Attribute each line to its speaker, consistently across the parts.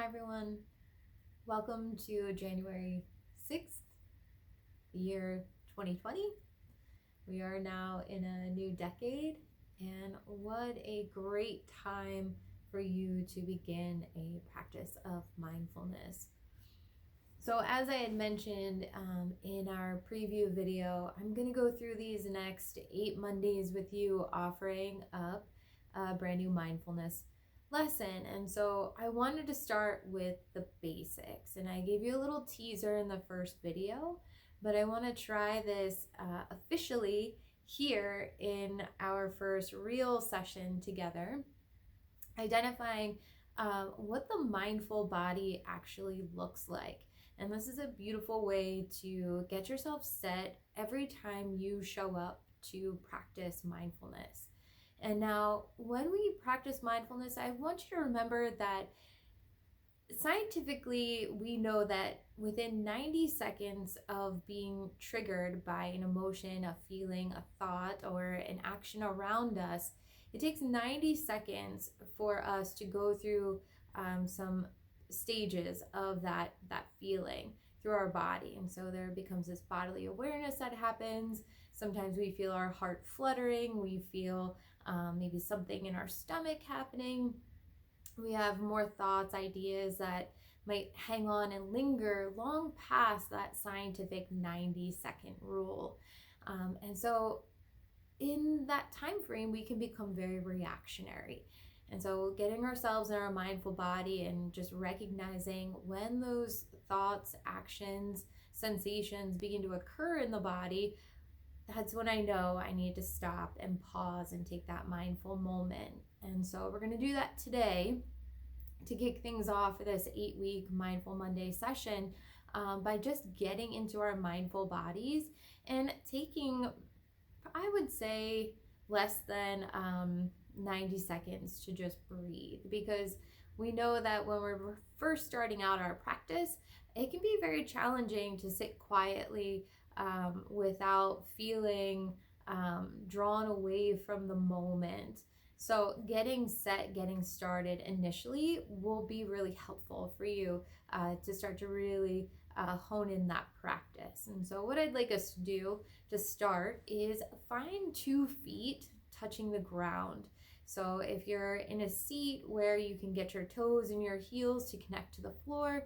Speaker 1: Hi everyone, welcome to January 6th, the year 2020. We are now in a new decade, and what a great time for you to begin a practice of mindfulness. So as I had mentioned in our preview video, I'm going to go through these next 8 Mondays with you, offering up a brand new mindfulness lesson. And so I wanted to start with the basics, and I gave you a little teaser in the first video, but I want to try this officially here in our first real session together, identifying what the mindful body actually looks like. And this is a beautiful way to get yourself set every time you show up to practice mindfulness. And now, when we practice mindfulness, I want you to remember that scientifically, we know that within 90 seconds of being triggered by an emotion, a feeling, a thought, or an action around us, it takes 90 seconds for us to go through some stages of that feeling through our body. And so there becomes this bodily awareness that happens. Sometimes we feel our heart fluttering, we feel maybe something in our stomach happening. We have more thoughts, ideas that might hang on and linger long past that scientific 90-second rule. And so in that time frame, we can become very reactionary. And so getting ourselves in our mindful body and just recognizing when those thoughts, actions, sensations begin to occur in the body, that's when I know I need to stop and pause and take that mindful moment. And so we're going to do that today to kick things off for this 8-week Mindful Monday session by just getting into our mindful bodies and taking, I would say, less than 90 seconds to just breathe, because we know that when we're first starting out our practice, it can be very challenging to sit quietly without feeling drawn away from the moment. So getting set, getting started initially will be really helpful for you to start to really hone in that practice. And so what I'd like us to do to start is find 2 feet touching the ground. So if you're in a seat where you can get your toes and your heels to connect to the floor,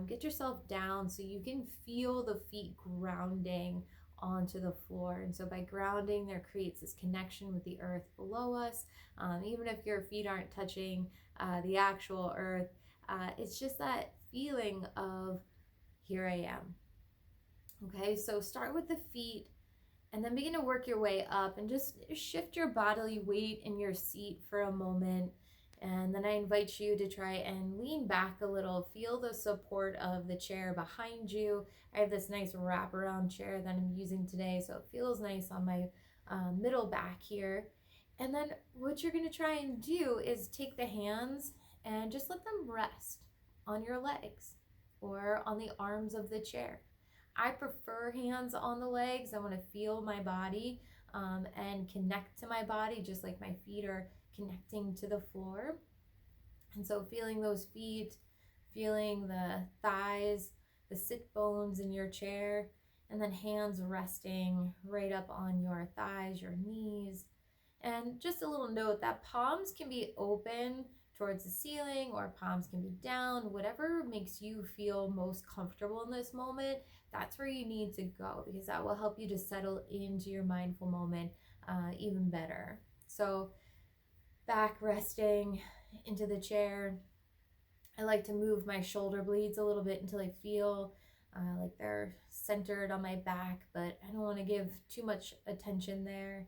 Speaker 1: get yourself down so you can feel the feet grounding onto the floor. And so by grounding, there creates this connection with the earth below us. Even if your feet aren't touching the actual earth, it's just that feeling of here I am. Okay, so start with the feet and then begin to work your way up and just shift your bodily weight in your seat for a moment. And then I invite you to try and lean back a little. Feel the support of the chair behind you. I have this nice wraparound chair that I'm using today, so it feels nice on my middle back here. And then what you're going to try and do is take the hands and just let them rest on your legs or on the arms of the chair. I prefer hands on the legs. I want to feel my body and connect to my body, just like my feet are connecting to the floor. And so feeling those feet, feeling the thighs, the sit bones in your chair, and then hands resting right up on your thighs, your knees. And just a little note that palms can be open towards the ceiling or palms can be down, whatever makes you feel most comfortable in this moment. That's where you need to go, because that will help you to settle into your mindful moment even better. So back resting into the chair. I like to move my shoulder blades a little bit until I feel like they're centered on my back, but I don't want to give too much attention there.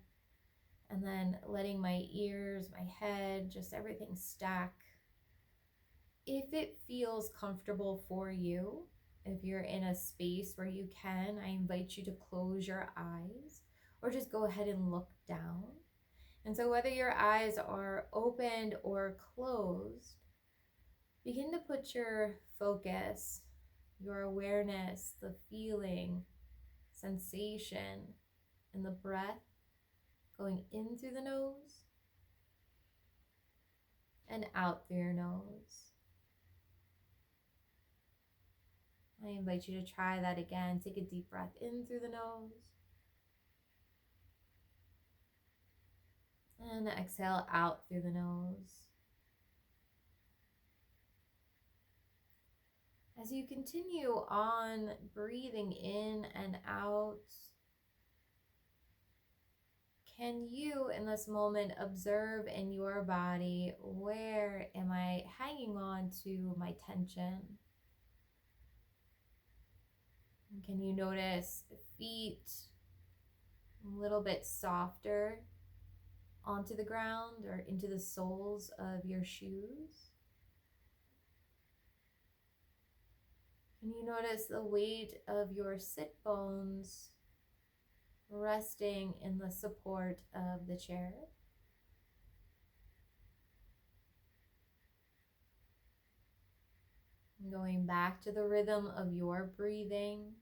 Speaker 1: And then letting my ears, my head, just everything stack. If it feels comfortable for you, if you're in a space where you can, I invite you to close your eyes or just go ahead and look down. And so whether your eyes are opened or closed, begin to put your focus, your awareness, the feeling, sensation, and the breath going in through the nose and out through your nose. I invite you to try that again. Take a deep breath in through the nose. And exhale out through the nose. As you continue on breathing in and out, can you in this moment observe in your body, where am I hanging on to my tension? Can you notice the feet a little bit softer onto the ground or into the soles of your shoes? Can you notice the weight of your sit bones resting in the support of the chair? Going back to the rhythm of your breathing,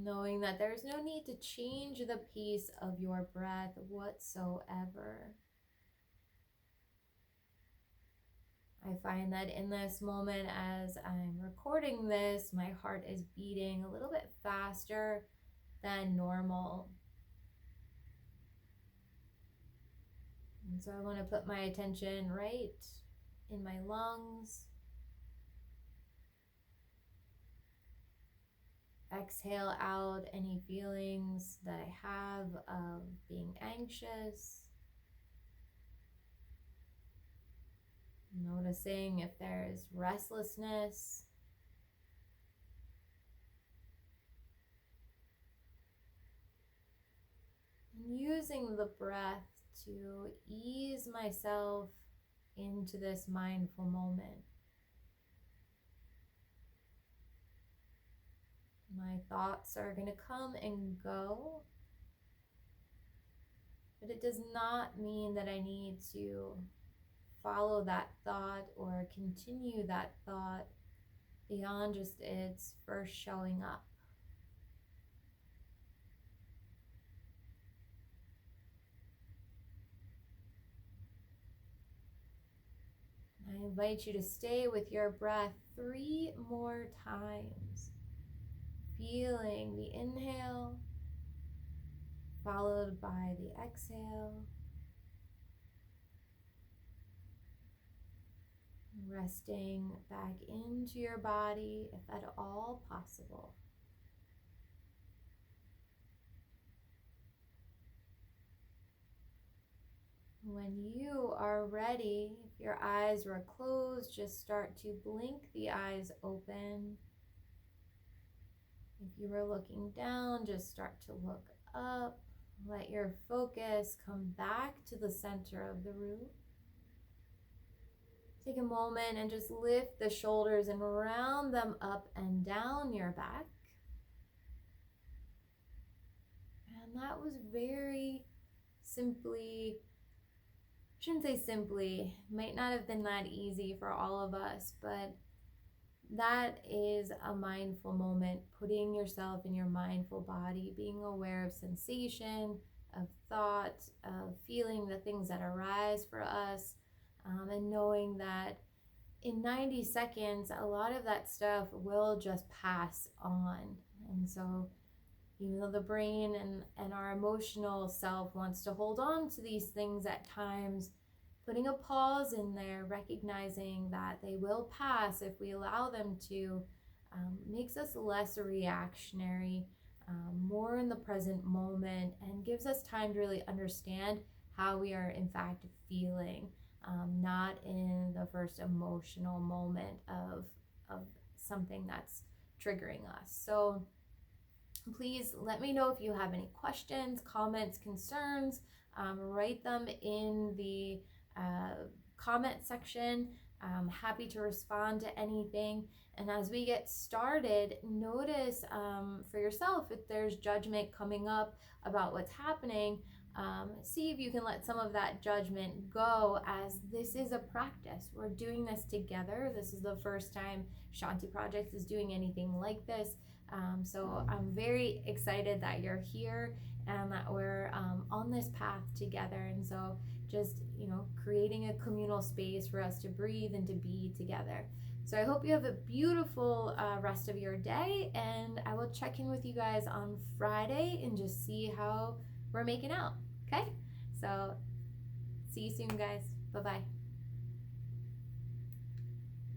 Speaker 1: knowing that there's no need to change the pace of your breath whatsoever. I find that in this moment, as I'm recording this, my heart is beating a little bit faster than normal. And so I want to put my attention right in my lungs. Exhale out any feelings that I have of being anxious. Noticing if there is restlessness. And using the breath to ease myself into this mindful moment. My thoughts are going to come and go, but it does not mean that I need to follow that thought or continue that thought beyond just its first showing up. I invite you to stay with your breath 3 more times. Feeling the inhale, followed by the exhale. Resting back into your body, if at all possible. When you are ready, if your eyes were closed, just start to blink the eyes open. If you were looking down, just start to look up. Let your focus come back to the center of the room. Take a moment and just lift the shoulders and round them up and down your back. And that was very simply, shouldn't say simply, might not have been that easy for all of us, but that is a mindful moment, putting yourself in your mindful body, being aware of sensation, of thought, of feeling the things that arise for us, and knowing that in 90 seconds, a lot of that stuff will just pass on. And so even though the brain and our emotional self wants to hold on to these things at times, putting a pause in there, recognizing that they will pass if we allow them to, makes us less reactionary, more in the present moment, and gives us time to really understand how we are in fact feeling, not in the first emotional moment of something that's triggering us. So please let me know if you have any questions, comments, concerns. Write them in the comment section. I'm happy to respond to anything. And as we get started, notice for yourself if there's judgment coming up about what's happening. See if you can let some of that judgment go, as this is a practice. We're doing this together. This is the first time Shanti Project is doing anything like this. So I'm very excited that you're here and that we're on this path together. And so just, creating a communal space for us to breathe and to be together. So I hope you have a beautiful rest of your day, and I will check in with you guys on Friday and just see how we're making out. Okay? So see you soon, guys. Bye-bye.